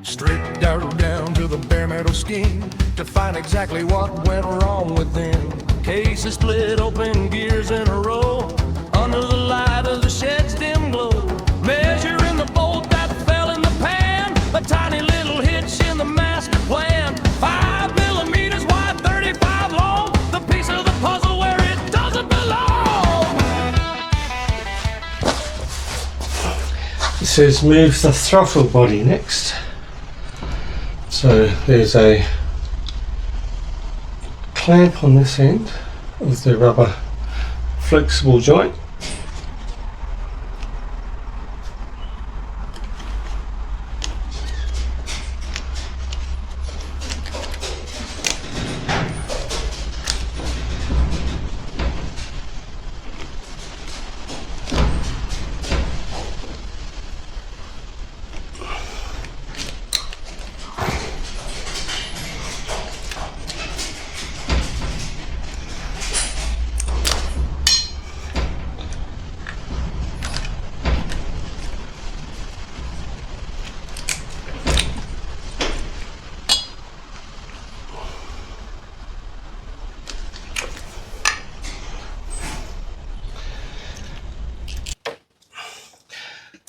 Straight down to the bare metal skin to find exactly what went wrong with them. Cases split open, gears in a row, under the light of the shed's dim glow. Measuring the bolt that fell in the pan, a tiny little hitch in the master plan. 5 millimeters wide, 35 long, the piece of the puzzle where it doesn't belong. It says move the throttle body next. So there's a clamp on this end of the rubber flexible joint.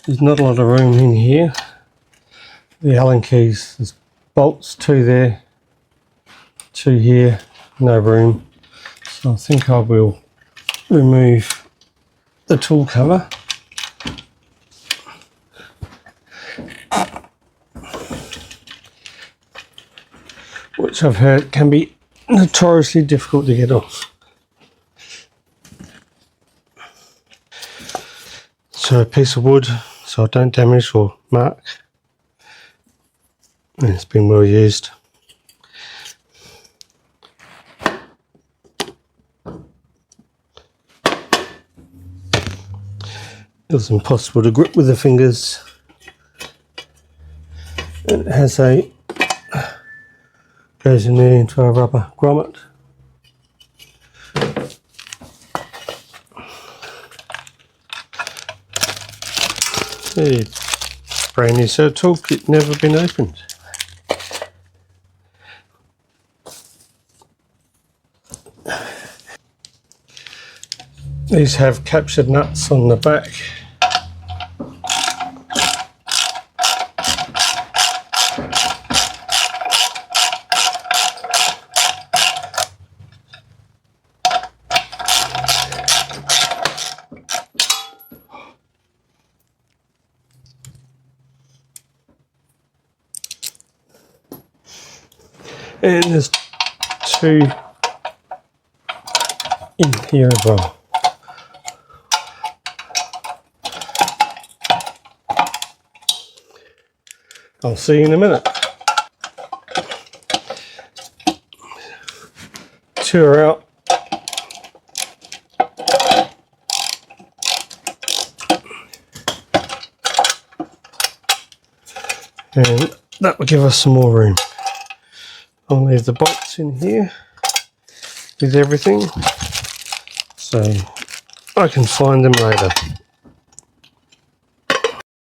There's not a lot of room in here. The Allen keys, there's bolts, 2 there, 2 here, no room. So I think I will remove the tool cover. Which I've heard can be notoriously difficult to get off. So a piece of wood, so I don't damage or mark. And it's been well used. It was impossible to grip with the fingers. And it has a, goes in there into a rubber grommet. It's brand new set of toolkit, never been opened. These have captured nuts on the back. And there's 2 in here as well. I'll see you in a minute. 2 are out. And that will give us some more room. I'll leave the bolts in here with everything, so I can find them later.